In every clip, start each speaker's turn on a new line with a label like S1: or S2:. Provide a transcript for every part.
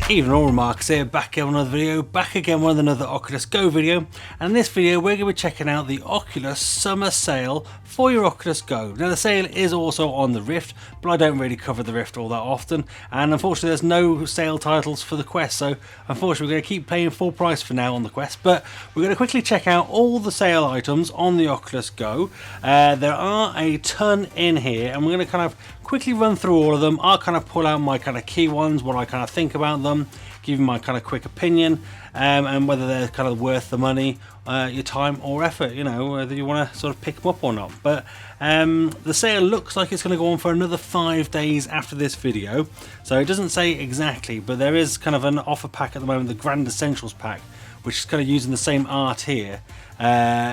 S1: Even all remarks here, back again with another video, back again with another Oculus Go video, and in this video we're going to be checking out the Oculus summer sale for your Oculus Go. Now the sale is also on the Rift, but I don't really cover the Rift all that often, and unfortunately there's no sale titles for the Quest, so unfortunately we're going to keep paying full price for now on the Quest, but we're going to quickly check out all the sale items on the Oculus Go. There are a ton in here, and we're going to kind of quickly run through all of them. I'll kind of pull out my kind of key ones, what I kind of think about them, give you my kind of quick opinion, and whether they're kind of worth the money, your time or effort, you know, whether you want to sort of pick them up or not. But the sale looks like it's going to go on for another 5 days after this video, so it doesn't say exactly, but there is kind of an offer pack at the moment, the Grand Essentials pack, which is kind of using the same art here,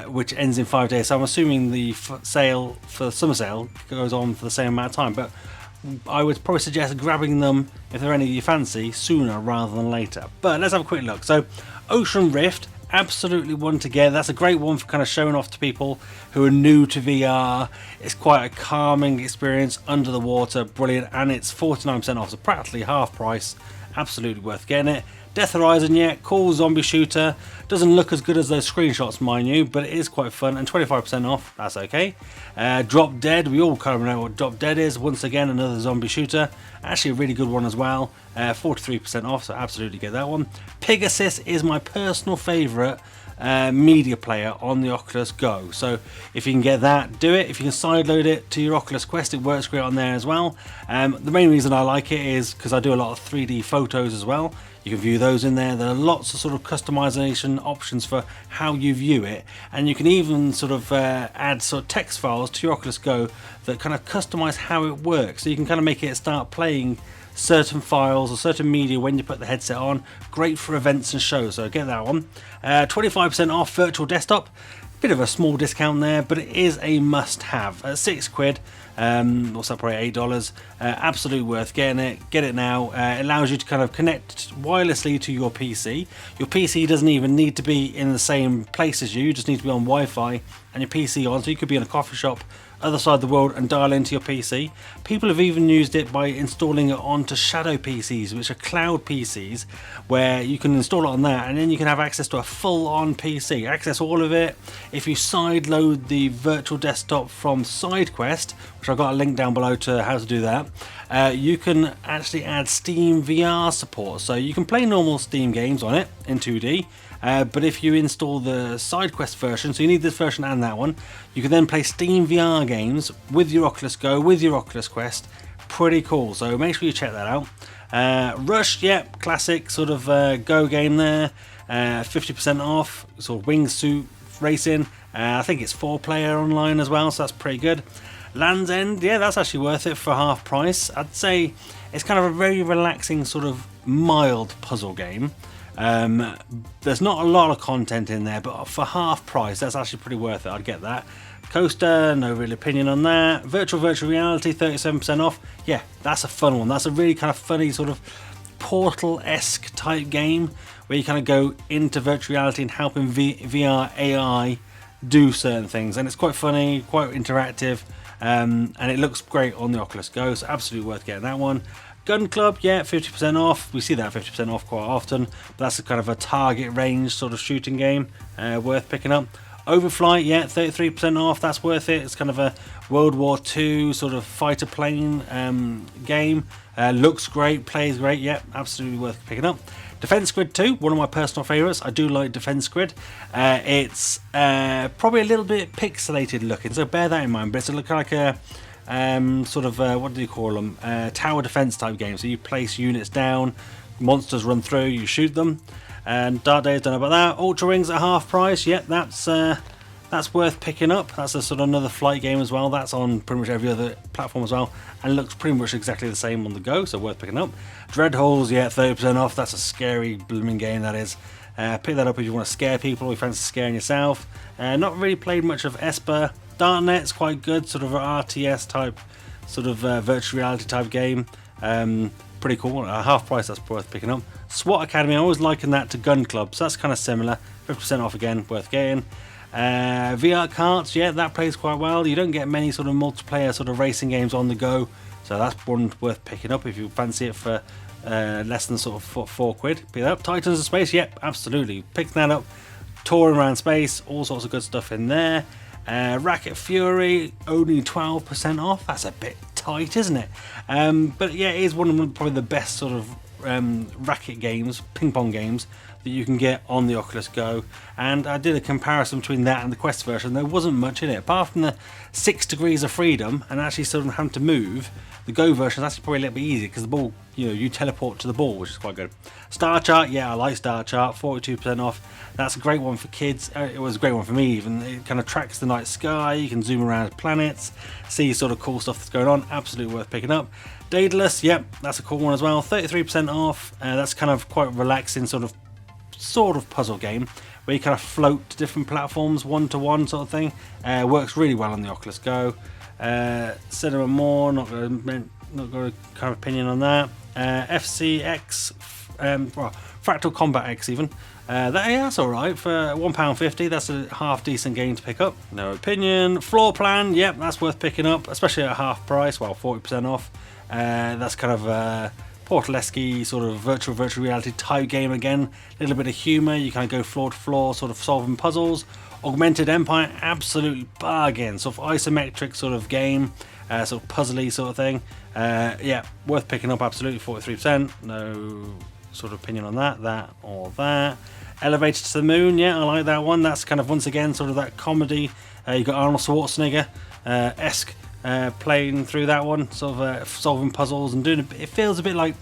S1: which ends in 5 days. So I'm assuming the sale for the summer sale goes on for the same amount of time, but I would probably suggest grabbing them, if they're any you fancy, sooner rather than later. But let's have a quick look. So Ocean Rift, absolutely one to get. That's a great one for kind of showing off to people who are new to VR. It's quite a calming experience under the water, brilliant, and it's 49% off, so practically half price. Absolutely worth getting it. Death Horizon, yeah, cool zombie shooter. Doesn't look as good as those screenshots, mind you, but it is quite fun, and 25% off, that's okay. Drop Dead, we all kind of know what Drop Dead is. Once again, another zombie shooter. Actually a really good one as well. 43% off, so absolutely get that one. Pegasus is my personal favourite media player on the Oculus Go, so if you can get that, do it. If you can sideload it to your Oculus Quest, it works great on there as well. The main reason I like it is because I do a lot of 3D photos as well. You can view those in there. There are lots of sort of customization options for how you view it, and you can even sort of add sort of text files to your Oculus Go that kind of customize how it works, so you can kind of make it start playing certain files or certain media when you put the headset on. Great for events and shows, so get that one. 25% off virtual desktop. Bit of a small discount there, but it is a must-have at £6. What's that, probably $8. Absolutely worth getting it. Get it now. It allows you to kind of connect wirelessly to your PC. Your PC doesn't even need to be in the same place as you. You just need to be on Wi-Fi and your PC on, so you could be in a coffee shop other side of the world and dial into your PC. People have even used it by installing it onto shadow PCs, which are cloud PCs, where you can install it on that and then you can have access to a full-on PC, access all of it. If you sideload the virtual desktop from SideQuest, which I've got a link down below to how to do that, you can actually add Steam VR support, so you can play normal Steam games on it in 2D. But if you install the SideQuest version, so you need this version and that one, you can then play Steam VR games with your Oculus Go, with your Oculus Quest. Pretty cool, so make sure you check that out. Rush, yeah, classic sort of Go game there. 50% off, sort of wingsuit racing. I think it's 4-player online as well, so that's pretty good. Land's End, yeah, that's actually worth it for half price. I'd say it's kind of a very relaxing sort of mild puzzle game. There's not a lot of content in there, but for half price that's actually pretty worth it. I'd get that. Coaster, no real opinion on that. Virtual reality, 37% off. Yeah, that's a fun one. That's a really kind of funny sort of Portal-esque type game where you kind of go into virtual reality and helping VR AI do certain things, and it's quite funny, quite interactive, and it looks great on the Oculus Go, so absolutely worth getting that one. Gun Club, yeah, 50% off. We see that 50% off quite often, but that's a kind of a target range sort of shooting game, worth picking up. Overflight, yeah, 33% off. That's worth it. It's kind of a World War II sort of fighter plane game. Looks great, plays great, yeah, absolutely worth picking up. Defense Squid 2, one of my personal favourites. I do like Defense Squid. It's probably a little bit pixelated looking, so bear that in mind, but it's looking like a sort of what do you call them, tower defense type game, so you place units down, monsters run through, you shoot them. And Dark Days, don't know about that. Ultra Wings at half price, yeah, that's worth picking up. That's a sort of another flight game as well. That's on pretty much every other platform as well, and looks pretty much exactly the same on the go, so worth picking up. Dread Holes, yeah, 30% off. That's a scary blooming game, that is. Pick that up if you want to scare people or you fancy scaring yourself. Not really played much of Esper. Darknet's quite good, sort of an RTS type, sort of virtual reality type game. Pretty cool. At half price, that's worth picking up. SWAT Academy, I always liken that to Gun Club, so that's kind of similar. 50% off again, worth getting. VR Karts, yeah, that plays quite well. You don't get many sort of multiplayer sort of racing games on the go, so that's one worth picking up if you fancy it for less than sort of £4. Pick that up. Titans of Space, yep, absolutely. Pick that up. Touring around space, all sorts of good stuff in there. Racket Fury, only 12% off. That's a bit tight, isn't it? But yeah, it is one of probably the best sort of racket games, ping pong games that you can get on the Oculus Go. And I did a comparison between that and the Quest version. There wasn't much in it, apart from the 6 degrees of freedom and actually sort of having to move. The Go version is actually probably a little bit easier because the ball, you teleport to the ball, which is quite good. Star Chart, yeah, I like Star Chart, 42% off. That's a great one for kids. It was a great one for me even. It kind of tracks the night sky, you can zoom around planets, see sort of cool stuff that's going on. Absolutely worth picking up. Daedalus, yep, that's a cool one as well, 33% off. That's kind of quite relaxing sort of puzzle game where you kind of float to different platforms, one-to-one sort of thing. Works really well on the Oculus Go. Cinema More, not got a kind of opinion on that. FCX, Fractal Combat X even. That's alright for £1.50. That's a half decent game to pick up. No opinion. Floor Plan, yep, that's worth picking up, especially at half price, well, 40% off. That's kind of Portalesque sort of virtual reality type game again. A little bit of humour, you kind of go floor to floor, sort of solving puzzles. Augmented Empire, absolute bargain. Sort of isometric sort of game, sort of puzzly sort of thing. Yeah, worth picking up, absolutely, 43%. No sort of opinion on that or that. Elevator to the Moon, yeah, I like that one. That's kind of, once again, sort of that comedy. You got Arnold Schwarzenegger esque playing through that one, sort of solving puzzles and doing it feels a bit like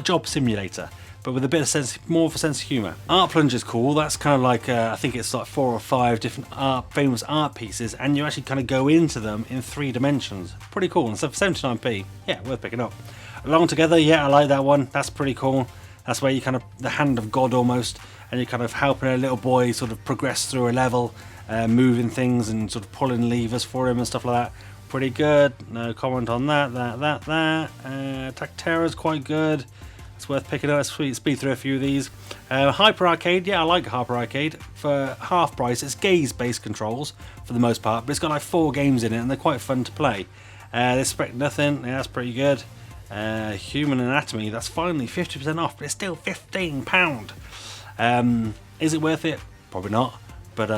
S1: Job Simulator, but with a bit of more of a sense of humour. Art Plunge is cool. That's kind of like I think it's like 4 or 5 different famous art pieces, and you actually kind of go into them in 3 dimensions. Pretty cool. And so for 79p, yeah, worth picking up. Along Together, yeah, I like that one. That's pretty cool. That's where you kind of the hand of God almost, and you're kind of helping a little boy sort of progress through a level, moving things and sort of pulling levers for him and stuff like that. Pretty good. No comment on that. Tactera's quite good. It's worth picking up. Let's speed through a few of these. Hyper Arcade, yeah, I like Hyper Arcade. For half price, it's gaze-based controls for the most part, but it's got like 4 games in it, and they're quite fun to play. Expect Nothing, yeah, that's pretty good. Human Anatomy, that's finally 50% off, but it's still £15. Is it worth it? Probably not. But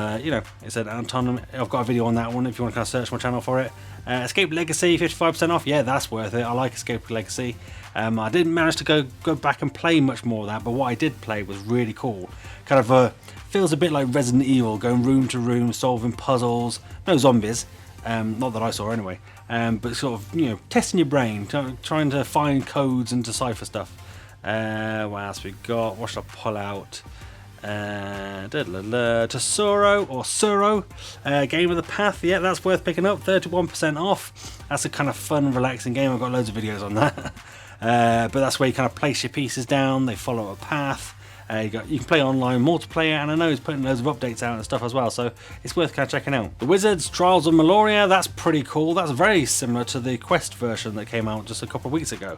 S1: it's an autonomy. I've got a video on that one if you want to kind of search my channel for it. Escape Legacy, 55% off. Yeah, that's worth it. I like Escape Legacy. I didn't manage to go back and play much more of that, but what I did play was really cool. Kind of feels a bit like Resident Evil, going room to room, solving puzzles. No zombies, not that I saw anyway. But sort of testing your brain, trying to find codes and decipher stuff. What else we got? What should I pull out? Tesoro or Suro, Game of the Path, yeah, that's worth picking up, 31% off. That's a kind of fun, relaxing game. I've got loads of videos on that. But that's where you kind of place your pieces down, they follow a path. You can play online multiplayer, and I know he's putting loads of updates out and stuff as well, so it's worth kind of checking out. The Wizards Trials of Meloria, that's pretty cool. That's very similar to the Quest version that came out just a couple of weeks ago.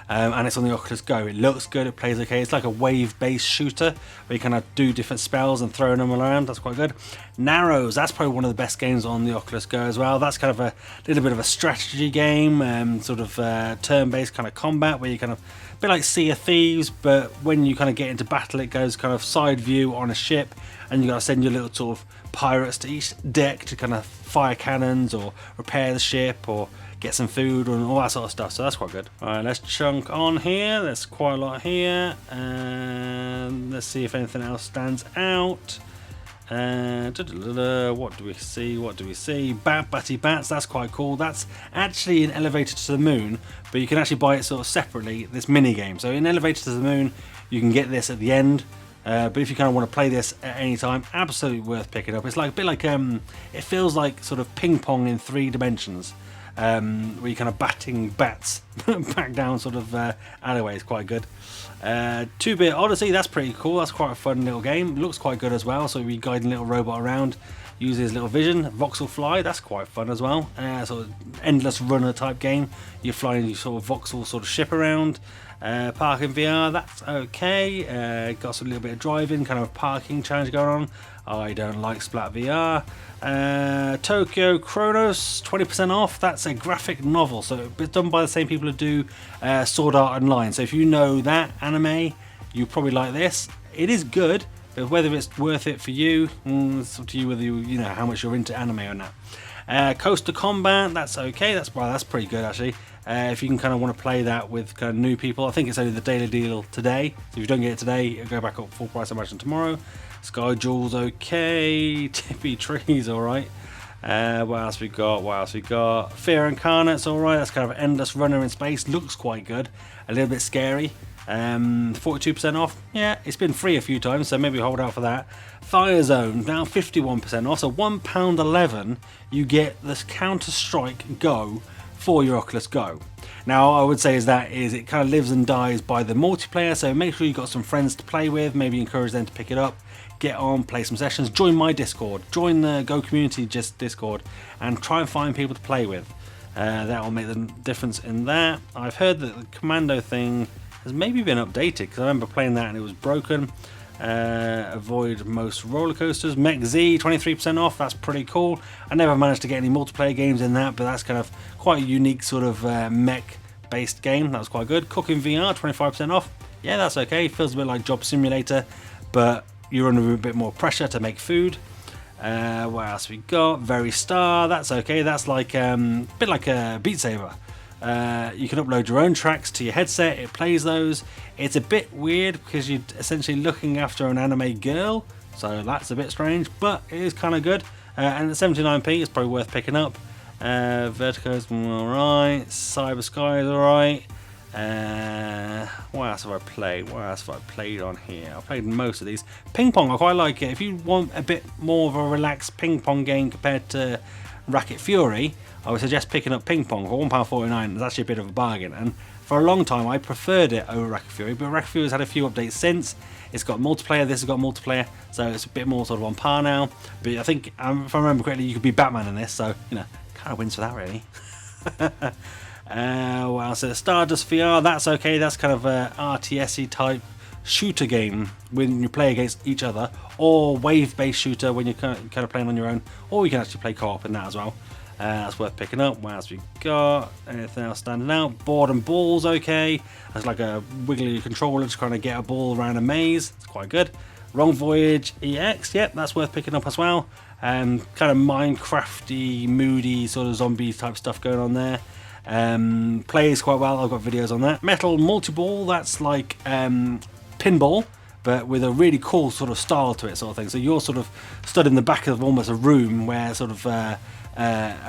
S1: And it's on the Oculus Go. It looks good, it plays okay. It's like a wave-based shooter where you kind of do different spells and throw them around. That's quite good. Narrows, that's probably one of the best games on the Oculus Go as well. That's kind of a little bit of a strategy game, sort of turn-based kind of combat where you kind of a bit like Sea of Thieves, but when you kind of get into battle, it goes kind of side view on a ship, and you got to send your little sort of pirates to each deck to kind of fire cannons or repair the ship or get some food and all that sort of stuff, so that's quite good. Alright, let's chunk on here. There's quite a lot here, and let's see if anything else stands out. What do we see? Batty Bats, that's quite cool. That's actually an Elevator to the Moon, but you can actually buy it sort of separately, this mini game. So in Elevator to the Moon, you can get this at the end. But if you kind of want to play this at any time, absolutely worth picking up. It's like a bit like it feels like sort of ping pong in 3 dimensions. Where you're kind of batting bats back down sort of alleyways, quite good. 2-Bit Odyssey, that's pretty cool. That's quite a fun little game. It looks quite good as well, so you're guiding a little robot around. Uses his little vision. Voxel Fly, that's quite fun as well. Sort of endless runner type game. You're flying your sort of voxel sort of ship around. Parking VR, that's okay. Got some little bit of driving, kind of parking challenge going on. I don't like Splat VR. Tokyo Chronos, 20% off. That's a graphic novel, so it's done by the same people who do Sword Art Online. So if you know that anime, you probably like this. It is good, but whether it's worth it for you, it's up to you whether you know how much you're into anime or not. Coaster Combat, that's okay. That's pretty good actually. If you can kind of want to play that with kind of new people, I think it's only the daily deal today. So if you don't get it today, it'll go back up full price, I imagine, tomorrow. Sky Jewels, okay. Tippy Trees, alright. What else we got? Fear Incarnate's alright. That's kind of endless runner in space. Looks quite good. A little bit scary. 42% off. Yeah, it's been free a few times, so maybe hold out for that. Fire Zone, now 51% off. So £1.11, you get this Counter-Strike Go for your Oculus Go. Now, I would say it kind of lives and dies by the multiplayer, so make sure you've got some friends to play with, maybe encourage them to pick it up, get on, play some sessions, join my Discord, join the Go Community Discord, and try and find people to play with. That will make the difference in that. I've heard that the Commando thing has maybe been updated, because I remember playing that and it was broken. Avoid most roller coasters. Mech Z, 23% off. That's pretty cool. I never managed to get any multiplayer games in that, but that's kind of quite a unique sort of mech based game. That was quite good. Cooking VR, 25% off. Yeah, that's okay. Feels a bit like Job Simulator, but you're under a bit more pressure to make food. What else we got? Very Star, that's okay. That's like a bit like a Beat Saber. You can upload your own tracks to your headset, it plays those. It's a bit weird because you're essentially looking after an anime girl, so that's a bit strange, but it is kind of good. And at 79p, it's probably worth picking up. Vertigo's alright, Cyber Sky is alright. What else have I played? What else have I played on here? I've played most of these. Ping Pong, I quite like it. If you want a bit more of a relaxed ping pong game compared to Racket Fury, I would suggest picking up Ping Pong for £1.49. It's actually a bit of a bargain, and for a long time I preferred it over Racket Fury, but Racket Fury has had a few updates since. It's got multiplayer, this has got multiplayer, so it's a bit more sort of on par now. But I think, if I remember correctly, you could be Batman in this, so, you know, kind of wins for that, really. What else? Stardust VR, that's okay. That's kind of a RTS-y type shooter game when you play against each other, or wave-based shooter when you're kind of playing on your own, or you can actually play co-op in that as well. That's worth picking up. What else we got? Anything else standing out? Board and Ball's okay. That's like a wiggly controller to kind of get a ball around a maze. It's quite good. Wrong Voyage EX, yep, that's worth picking up as well. Kind of Minecrafty, moody sort of zombie type stuff going on there. Plays quite well. I've got videos on that. Metal Multiball, that's like pinball, but with a really cool sort of style to it, sort of thing. So you're sort of stood in the back of almost a room where sort of a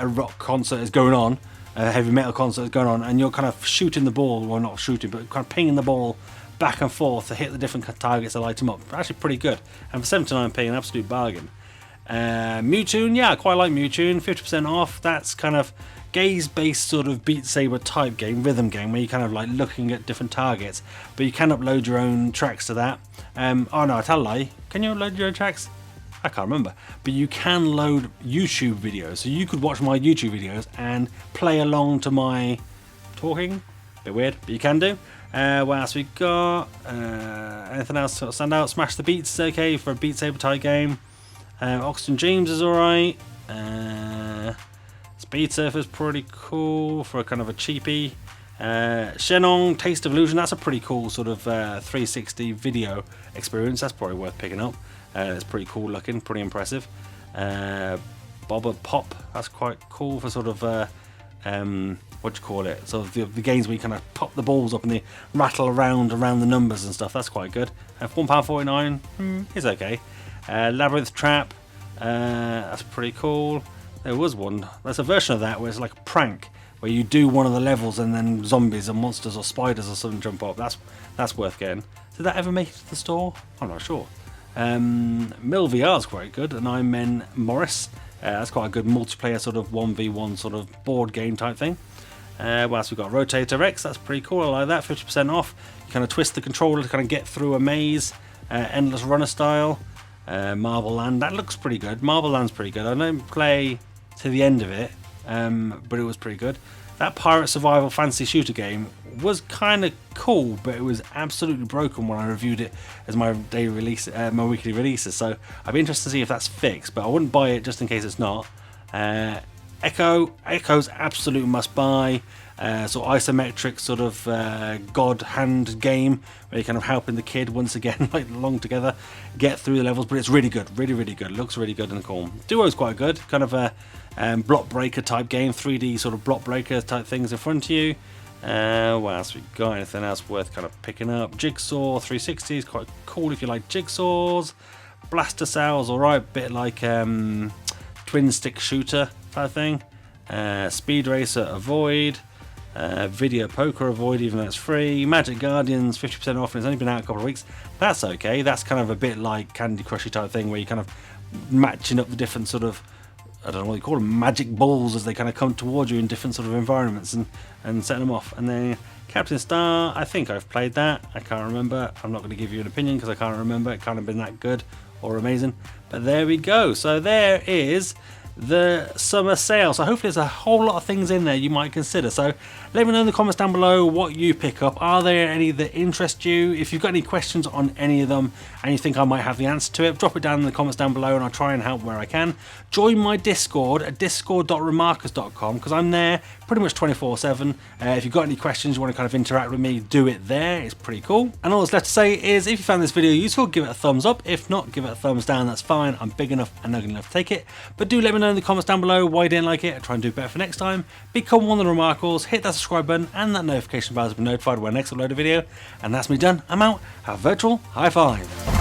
S1: rock concert is going on, a heavy metal concert is going on, and you're kind of shooting the ball, well, not shooting, but kind of pinging the ball back and forth to hit the different targets to light them up. Actually pretty good, and for 79p, an absolute bargain. Mewtwo, yeah, I quite like Mewtwo, 50% off. That's kind of gaze-based sort of Beat Saber type game, rhythm game, where you're kind of like looking at different targets, but you can upload your own tracks to that. Oh no, I tell a lie. Can you upload your own tracks? I can't remember, but you can load YouTube videos, so you could watch my YouTube videos and play along to my talking. Bit weird, but you can do. What else we got? Anything else to stand out? Smash the Beats is okay for a Beat Saber type game. Oxygen Dreams is alright. Speed Surfer's pretty cool for a kind of a cheapie. Shenong Taste of Illusion, that's a pretty cool sort of 360 video experience. That's probably worth picking up. It's pretty cool looking, pretty impressive. Bobber Pop, that's quite cool for sort of what do you call it? So the games where you kind of pop the balls up and they rattle around the numbers and stuff. That's quite good. £1.49 is okay. Labyrinth Trap, that's pretty cool. There was one. There's a version of that where it's like a prank, where you do one of the levels and then zombies and monsters or spiders or something jump up. That's worth getting. Did that ever make it to the store? I'm not sure. Mill VR is quite good, and I'm in Morris. That's quite a good multiplayer sort of 1v1 sort of board game type thing. What else we got? Rotator X, that's pretty cool. I like that. 50% off. You kind of twist the controller to kind of get through a maze, endless runner style. Marble Land, that looks pretty good. Marble Land's pretty good. I didn't play to the end of it, but it was pretty good. That pirate survival fantasy shooter game was kind of cool, but it was absolutely broken when I reviewed it as my daily release, my weekly releases. So I'd be interested to see if that's fixed, but I wouldn't buy it just in case it's not. Echo's absolute must buy. Sort of isometric sort of god hand game where you're kind of helping the kid once again, like along together, get through the levels. But it's really good, really good. It looks really good and cool. Duo's quite good, kind of a block breaker type game, 3D sort of block breaker type things in front of you. What else we got? Anything else worth kind of picking up? Jigsaw 360 is quite cool if you like jigsaws. Blaster Cell's alright, bit like twin stick shooter type thing. Speed Racer Avoid. Video Poker Avoid, even though it's free. Magic Guardians 50% off, and it's only been out a couple of weeks. That's okay. That's kind of a bit like Candy Crushy type thing where you're kind of matching up the different sort of, I don't know what you call them, magic balls as they kind of come towards you in different sort of environments and setting them off. And then Captain Star, I think I've played that. I can't remember. I'm not going to give you an opinion because I can't remember. It can't have been that good or amazing. But there we go. So there is the summer sale. So hopefully there's a whole lot of things in there you might consider. So let me know in the comments down below what you pick up. Are there any that interest you? If you've got any questions on any of them and you think I might have the answer to it, drop it down in the comments down below and I'll try and help where I can. Join my Discord at discord.remarkers.com because I'm there pretty much 24/7. If you've got any questions, you want to kind of interact with me, do it there. It's pretty cool. And all that's left to say is if you found this video useful, give it a thumbs up. If not, give it a thumbs down. That's fine. I'm big enough and ugly enough to take it. But do let me know in the comments down below why you didn't like it. I'll try and do better for next time. Become one of the Remarkables, hit that subscribe button and that notification bell to be notified when I next upload a video. And that's me done. I'm out. Have a virtual high five.